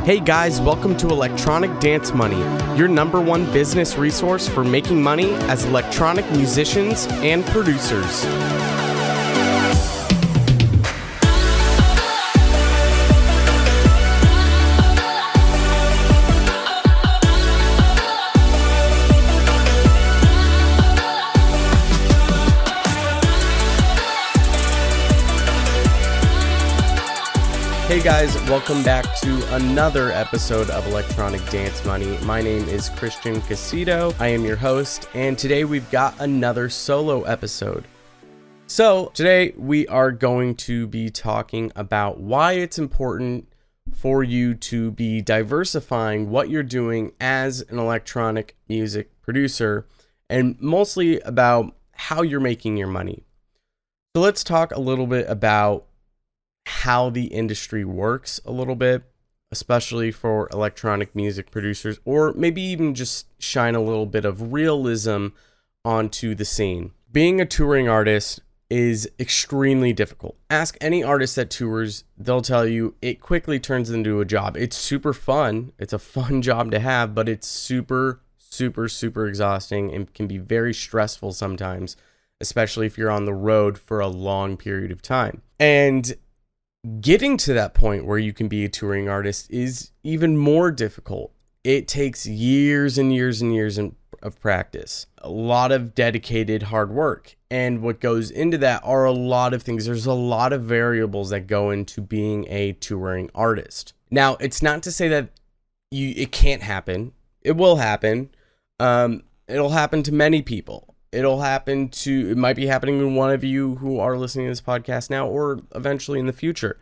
Hey guys, welcome to Electronic Dance Money, your number one business resource for making money as electronic musicians and producers. Hey guys, welcome back to another episode of Electronic Dance Money. My name is Christian Casito. I am your host, and today we've got another solo episode. So today we are going to be talking about why it's important for you to be diversifying what you're doing as an electronic music producer, and mostly about how you're making your money. So let's talk a little bit about how the industry works a little bit, especially for electronic music producers, or maybe even just shine a little bit of realism onto the scene. Being a touring artist is extremely difficult. Ask any artist that tours, they'll tell you it quickly turns into a job. It's super fun. It's a fun job to have, but it's super exhausting and can be very stressful sometimes, especially if you're on the road for a long period of time. And getting to that point where you can be a touring artist is even more difficult. It takes years and years and years of practice, a lot of dedicated hard work. And what goes into that are a lot of things. There's a lot of variables that go into being a touring artist. Now, it's not to say that it can't happen. It will happen. It'll happen to many people. It might be happening to one of you who are listening to this podcast now, or eventually in the future.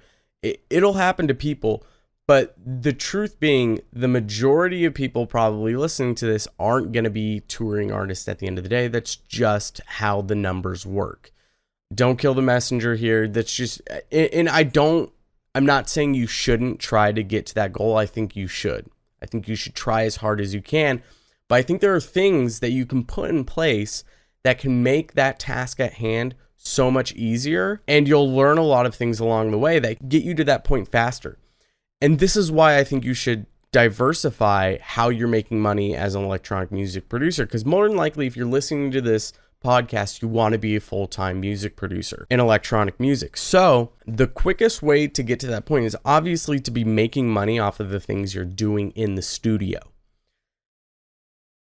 It'll happen to people, but the truth being, the majority of people probably listening to this aren't going to be touring artists at the end of the day. That's just how the numbers work. Don't kill the messenger here. That's just, and I'm not saying you shouldn't try to get to that goal. I think you should. I think you should try as hard as you can, but I think there are things that you can put in place that can make that task at hand so much easier, and you'll learn a lot of things along the way that get you to that point faster. And this is why I think you should diversify how you're making money as an electronic music producer, because more than likely, if you're listening to this podcast, you want to be a full-time music producer in electronic music. So the quickest way to get to that point is obviously to be making money off of the things you're doing in the studio.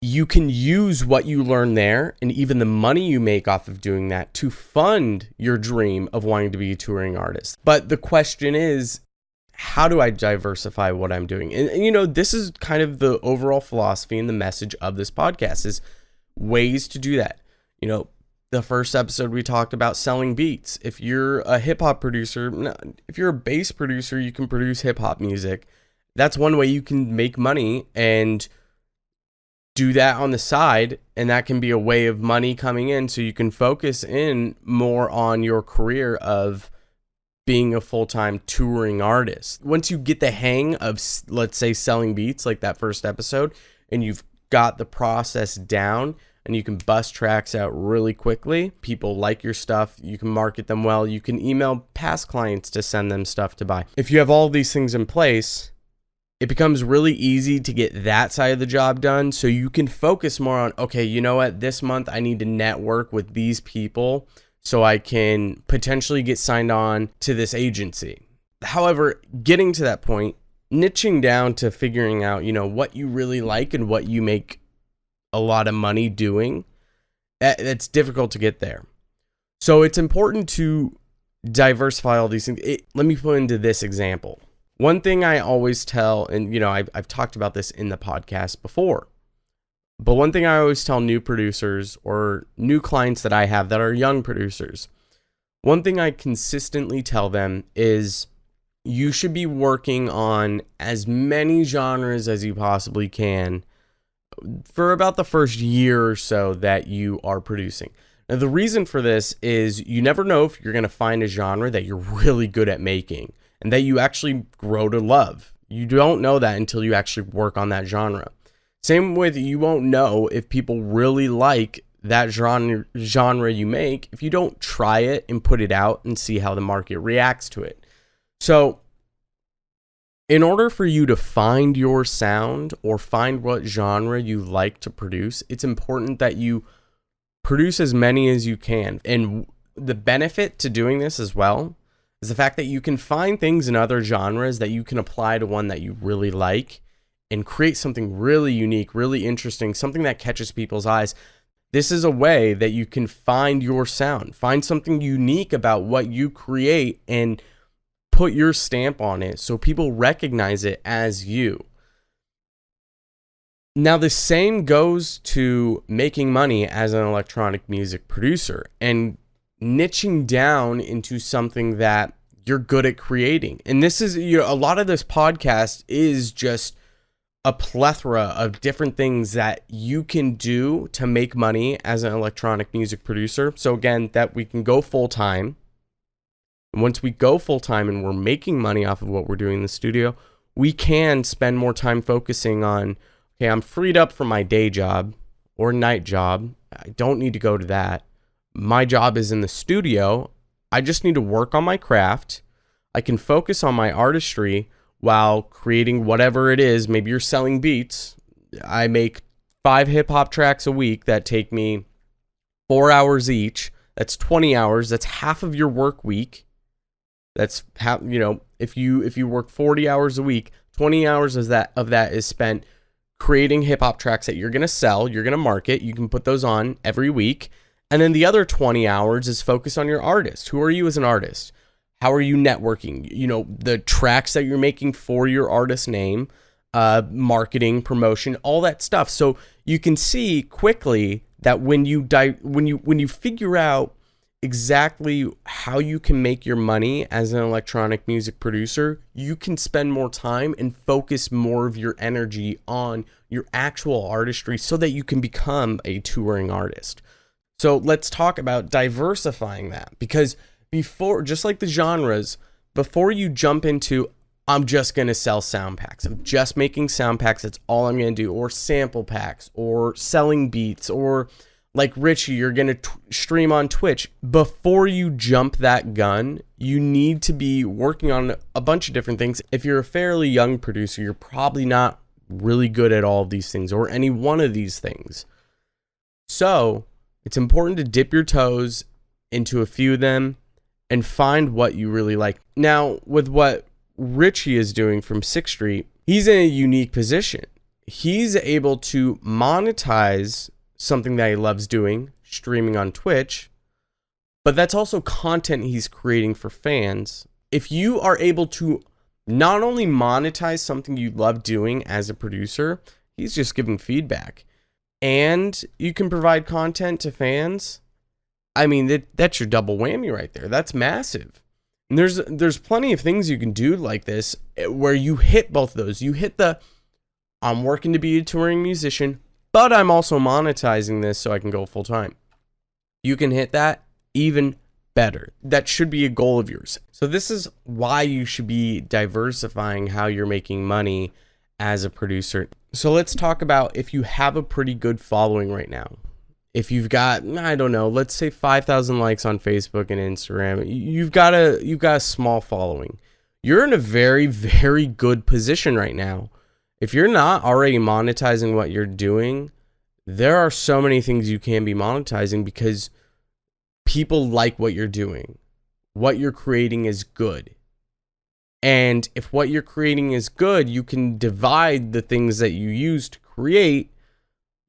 You can use what you learn there and even the money you make off of doing that to fund your dream of wanting to be a touring artist. But the question is, how do I diversify what I'm doing? And this is kind of the overall philosophy and the message of this podcast is ways to do that. The first episode we talked about selling beats. If you're a hip hop producer, if you're a bass producer, you can produce hip hop music. That's one way you can make money and do that on the side, and that can be a way of money coming in so you can focus in more on your career of being a full-time touring artist. Once you get the hang of, let's say, selling beats like that first episode, and you've got the process down and you can bust tracks out really quickly, people like your stuff, you can market them well, you can email past clients to send them stuff to buy. If you have all these things in place, it becomes really easy to get that side of the job done, so you can focus more on, okay, you know what, this month I need to network with these people so I can potentially get signed on to this agency. However, getting to that point, niching down to figuring out, what you really like and what you make a lot of money doing, it's difficult to get there. So it's important to diversify all these things. Let me put into this example. One thing I always tell, and I've talked about this in the podcast before, but one thing I always tell new producers or new clients that I have that are young producers, one thing I consistently tell them is you should be working on as many genres as you possibly can for about the first year or so that you are producing. Now, the reason for this is you never know if you're going to find a genre that you're really good at making and that you actually grow to love. You don't know that until you actually work on that genre. Same with, you won't know if people really like that genre you make if you don't try it and put it out and see how the market reacts to it. So In order for you to find your sound or find what genre you like to produce, it's important that you produce as many as you can. And the benefit to doing this as well is the fact that you can find things in other genres that you can apply to one that you really like and create something really unique, really interesting, something that catches people's eyes. This is a way that you can find your sound, find something unique about what you create and put your stamp on it so people recognize it as you. Now, the same goes to making money as an electronic music producer and niching down into something that you're good at creating. And this is, a lot of this podcast is just a plethora of different things that you can do to make money as an electronic music producer. So again, that we can go full time. And once we go full time and we're making money off of what we're doing in the studio, we can spend more time focusing on, okay, I'm freed up from my day job or night job. I don't need to go to that. My job is in the studio. I just need to work on my craft. I can focus on my artistry while creating whatever it is. Maybe you're selling beats. I make 5 hip hop tracks a week that take me 4 hours each. That's 20 hours. That's half of your work week. That's how, if you work 40 hours a week, 20 hours of that is spent creating hip hop tracks that you're going to sell, you're going to market, you can put those on every week. And then the other 20 hours is focused on your artist. Who are you as an artist? How are you networking? The tracks that you're making for your artist name, marketing, promotion, all that stuff. So you can see quickly that when you figure out exactly how you can make your money as an electronic music producer, you can spend more time and focus more of your energy on your actual artistry so that you can become a touring artist. So let's talk about diversifying that, because before, just like the genres, before you jump into, I'm just going to sell sound packs, I'm just making sound packs, that's all I'm going to do, or sample packs, or selling beats, or like Richie, you're going to stream on Twitch. Before you jump that gun, you need to be working on a bunch of different things. If you're a fairly young producer, you're probably not really good at all of these things or any one of these things. So it's important to dip your toes into a few of them and find what you really like. Now, with what Richie is doing from 6th Street, he's in a unique position. He's able to monetize something that he loves doing, streaming on Twitch, but that's also content he's creating for fans. If you are able to not only monetize something you love doing as a producer, he's just giving feedback, and you can provide content to fans, I mean, that's your double whammy right there. That's massive. And there's plenty of things you can do like this where you hit both of those. You hit the, I'm working to be a touring musician, but I'm also monetizing this so I can go full time. You can hit that even better. That should be a goal of yours. So this is why you should be diversifying how you're making money as a producer. So let's talk about if you have a pretty good following right now. If you've got, I don't know, let's say 5,000 likes on Facebook and Instagram, you've got a small following. You're in a very, very good position right now. If you're not already monetizing what you're doing, there are so many things you can be monetizing because people like what you're doing. What you're creating is good. And if what you're creating is good, you can divide the things that you use to create,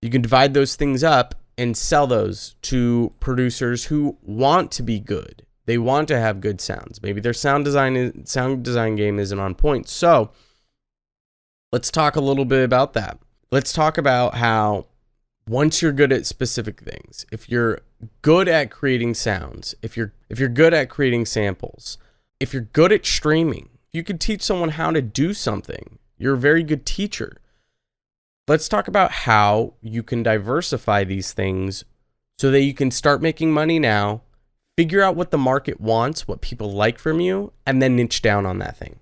you can divide those things up and sell those to producers who want to be good. They want to have good sounds. Maybe their sound design game isn't on point. So let's talk a little bit about that. Let's talk about how once you're good at specific things, if you're good at creating sounds, if you're good at creating samples, if you're good at streaming, you could teach someone how to do something. You're a very good teacher. Let's talk about how you can diversify these things so that you can start making money now, figure out what the market wants, what people like from you, and then niche down on that thing.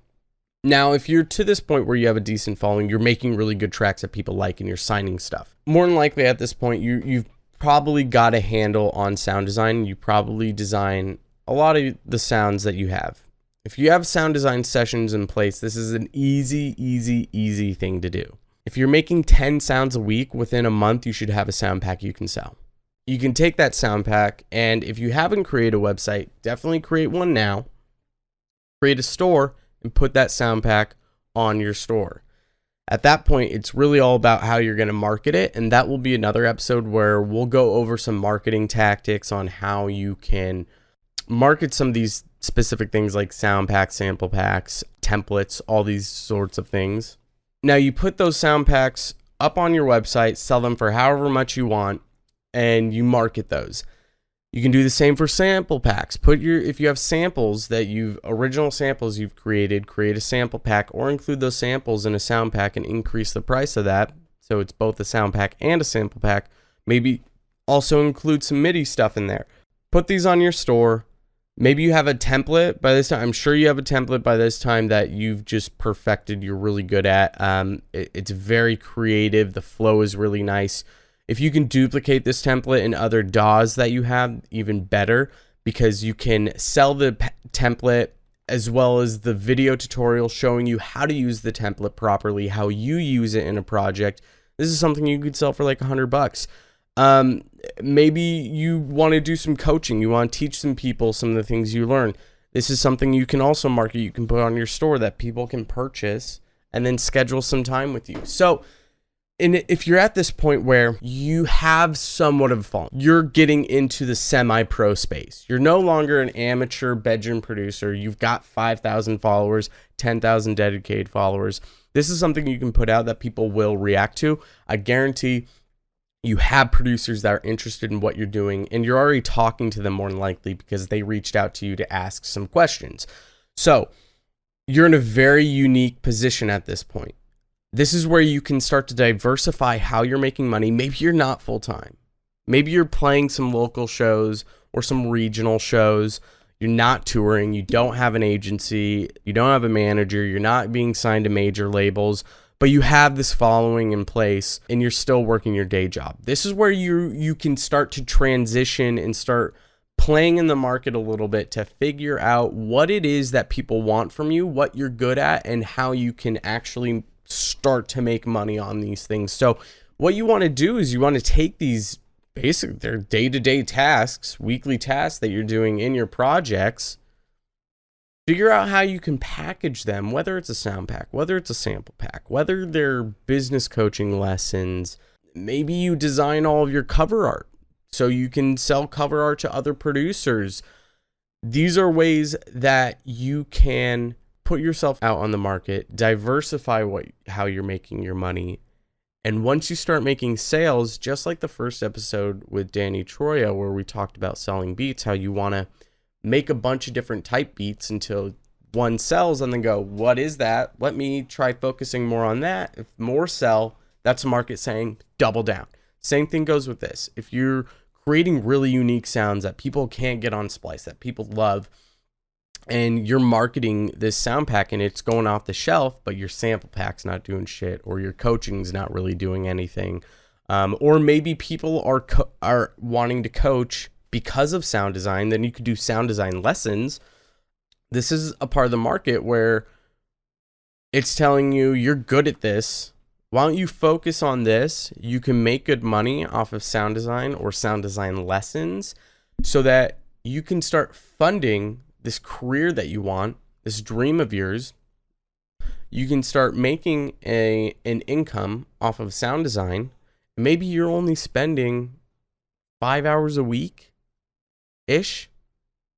Now, if you're to this point where you have a decent following, you're making really good tracks that people like and you're signing stuff. More than likely at this point, you've probably got a handle on sound design. You probably design a lot of the sounds that you have. If you have sound design sessions in place, this is an easy thing to do. If you're making 10 sounds a week, within a month, you should have a sound pack you can sell. You can take that sound pack, and if you haven't created a website, definitely create one now. Create a store and put that sound pack on your store. At that point, it's really all about how you're going to market it, and that will be another episode where we'll go over some marketing tactics on how you can market some of these specific things like sound packs, sample packs, templates, all these sorts of things. Now, you put those sound packs up on your website, sell them for however much you want, and you market those. You can do the same for sample packs. If you have samples original samples you've created, create a sample pack or include those samples in a sound pack and increase the price of that. So it's both a sound pack and a sample pack. Maybe also include some MIDI stuff in there. Put these on your store. Maybe you have a template by this time. I'm sure you have a template by this time that you've just perfected, you're really good at. It's very creative. The flow is really nice. If you can duplicate this template in other DAWs that you have, even better, because you can sell the template as well as the video tutorial showing you how to use the template properly, how you use it in a project. This is something you could sell for like $100. Maybe you want to do some coaching. You want to teach some people some of the things you learn. This is something you can also market. You can put on your store that people can purchase and then schedule some time with you. So, if you're at this point where you have somewhat of a phone, you're getting into the semi-pro space. You're no longer an amateur bedroom producer. You've got 5,000 followers, 10,000 dedicated followers. This is something you can put out that people will react to. I guarantee you have producers that are interested in what you're doing, and you're already talking to them more than likely because they reached out to you to ask some questions. So you're in a very unique position at this point. This is where you can start to diversify how you're making money. Maybe you're not full-time. Maybe you're playing some local shows or some regional shows. You're not touring. You don't have an agency. You don't have a manager. You're not being signed to major labels, but you have this following in place and you're still working your day job. This is where you can start to transition and start playing in the market a little bit to figure out what it is that people want from you, what you're good at, and how you can actually start to make money on these things. So what you want to do is you want to take these basically they're day-to-day tasks, weekly tasks that you're doing in your projects, figure out how you can package them, whether it's a sound pack, whether it's a sample pack, whether they're business coaching lessons. Maybe you design all of your cover art so you can sell cover art to other producers. These are ways that you can put yourself out on the market, diversify how you're making your money. And once you start making sales, just like the first episode with Danny Troya, where we talked about selling beats, how you want to make a bunch of different type beats until one sells and then go, what is that? Let me try focusing more on that. If more sell, that's a market saying double down. Same thing goes with this. If you're creating really unique sounds that people can't get on Splice, that people love, and you're marketing this sound pack and it's going off the shelf, but your sample pack's not doing shit, or your coaching's not really doing anything, or maybe people are wanting to coach because of sound design, then you could do sound design lessons. This is a part of the market where it's telling you you're good at this. Why don't you focus on this? You can make good money off of sound design or sound design lessons so that you can start funding this career that you want, this dream of yours. You can start making an income off of sound design. Maybe you're only spending 5 hours a week-ish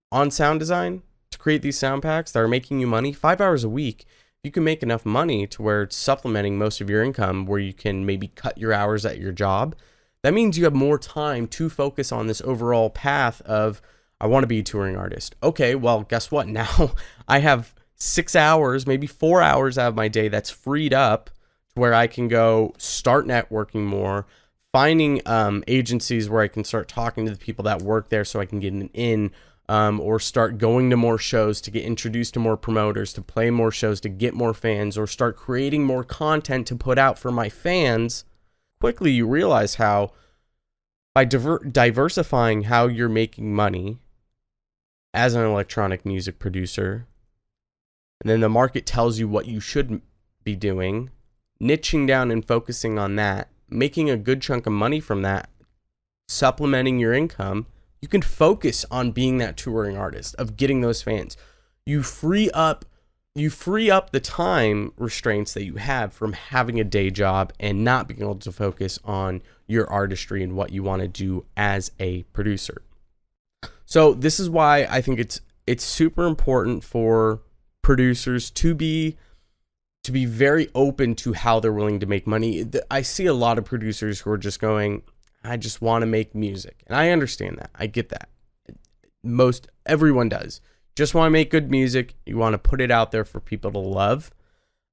on sound design to create these sound packs that are making you money. 5 hours a week, you can make enough money to where it's supplementing most of your income, where you can maybe cut your hours at your job. That means you have more time to focus on this overall path of, I want to be a touring artist. Okay, well, guess what? Now I have 6 hours, maybe 4 hours out of my day that's freed up to where I can go start networking more, finding agencies where I can start talking to the people that work there so I can get an in, or start going to more shows to get introduced to more promoters, to play more shows, to get more fans, or start creating more content to put out for my fans. Quickly, you realize how by diversifying how you're making money as an electronic music producer, and then the market tells you what you should be doing, niching down and focusing on that, making a good chunk of money from that, supplementing your income, you can focus on being that touring artist, of getting those fans. You free up the time restraints that you have from having a day job and not being able to focus on your artistry and what you want to do as a producer. So this is why I think it's super important for producers to be very open to how they're willing to make money. I see a lot of producers who are just going, I just want to make music. And I understand that. I get that. Everyone does. Just want to make good music. You want to put it out there for people to love.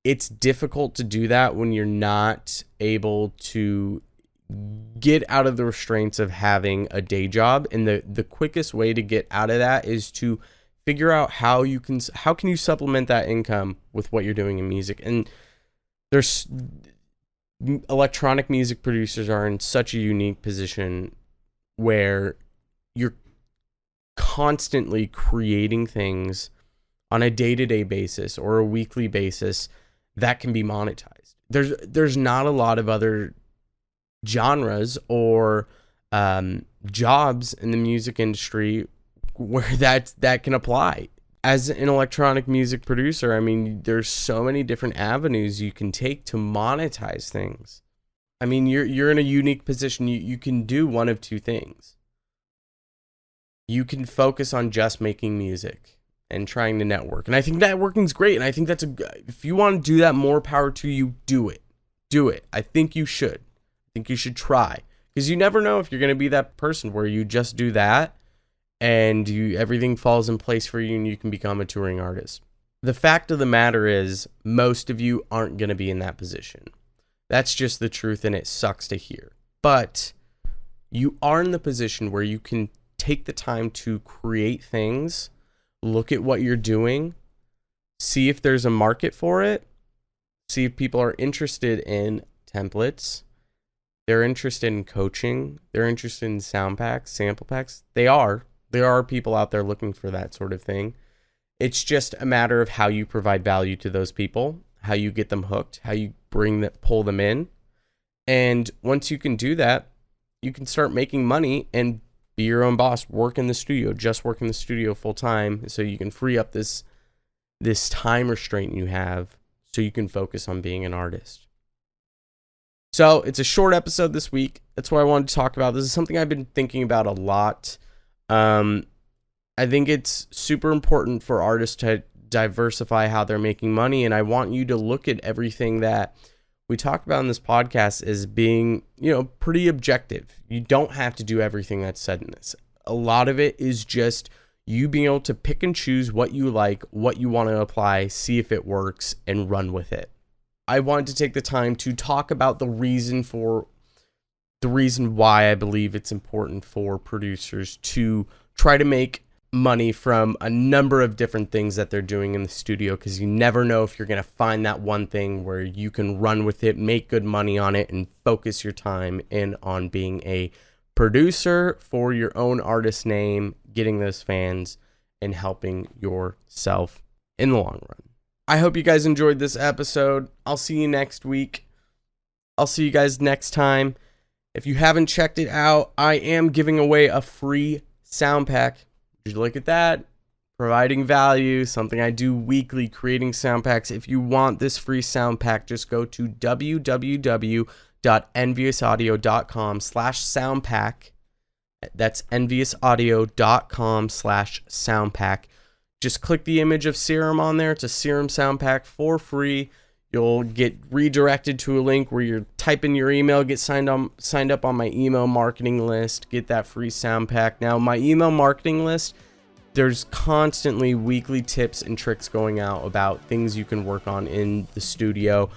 It's difficult to do that when you're not able to get out of the restraints of having a day job. And the quickest way to get out of that is to figure out how can you supplement that income with what you're doing in music. And there's electronic music producers are in such a unique position where you're constantly creating things on a day-to-day basis or a weekly basis that can be monetized. There's not a lot of other genres or jobs in the music industry where that can apply. As an electronic music producer, I mean, there's so many different avenues you can take to monetize things. I mean, you're in a unique position. You can do one of two things. You can focus on just making music and trying to network. And I think networking is great. And I think if you want to do that, more power to you, do it. Do it. I think you should. I think you should try. Because you never know if you're going to be that person where you just do that and everything falls in place for you and you can become a touring artist. The fact of the matter is, most of you aren't going to be in that position. That's just the truth, and it sucks to hear. But you are in the position where you can take the time to create things, look at what you're doing, see if there's a market for it, see if people are interested in templates, they're interested in coaching, they're interested in sound packs, sample packs. There are people out there looking for that sort of thing. It's just a matter of how you provide value to those people, how you get them hooked, how you pull them in. And once you can do that, you can start making money and be your own boss, work in the studio full time, so you can free up this time restraint you have so you can focus on being an artist. So it's a short episode this week. That's what I wanted to talk about. This is something I've been thinking about a lot. I think it's super important for artists to diversify how they're making money. And I want you to look at everything that we talk about in this podcast as being, pretty objective. You don't have to do everything that's said in this. A lot of it is just you being able to pick and choose what you like, what you want to apply, see if it works, and run with it. I wanted to take the time to talk about the reason why I believe it's important for producers to try to make money from a number of different things that they're doing in the studio, because you never know if you're going to find that one thing where you can run with it, make good money on it, and focus your time in on being a producer for your own artist name, getting those fans, and helping yourself in the long run. I hope you guys enjoyed this episode. I'll see you next week. I'll see you guys next time. If you haven't checked it out, I am giving away a free sound pack. Would you look at that? Providing value, something I do weekly, creating sound packs. If you want this free sound pack, just go to www.enviousaudio.com/soundpack. That's enviousaudio.com/soundpack. Just click the image of Serum on there. It's a Serum sound pack for free. You'll get redirected to a link where you're typing your email, get signed up on my email marketing list, get that free sound pack. Now, my email marketing list, there's constantly weekly tips and tricks going out about things you can work on in the studio,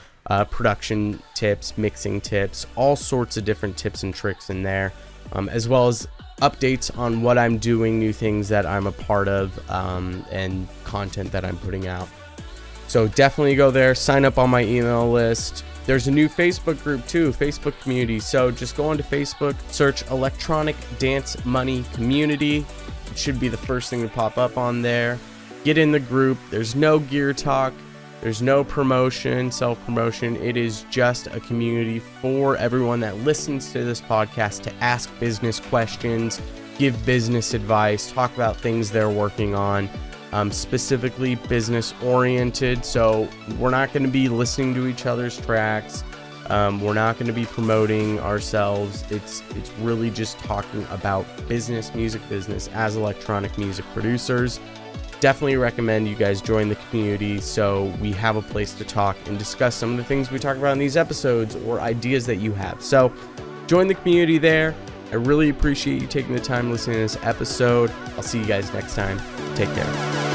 production tips, mixing tips, all sorts of different tips and tricks in there, as well as updates on what I'm doing, new things that I'm a part of, and content that I'm putting out. So definitely go there, sign up on my email list. There's a new Facebook group too, Facebook community. So just go onto Facebook, search Electronic Dance Money Community. It should be the first thing to pop up on there. get in the group. There's no gear talk. There's no promotion, self-promotion. It is just a community for everyone that listens to this podcast to ask business questions, give business advice, talk about things they're working on, specifically business oriented. So we're not going to be listening to each other's tracks. We're not going to be promoting ourselves. It's really just talking about business, music business as electronic music producers. Definitely recommend you guys join the community so we have a place to talk and discuss some of the things we talk about in these episodes or ideas that you have. So join the community there. I really appreciate you taking the time listening to this episode. I'll see you guys next time. Take care.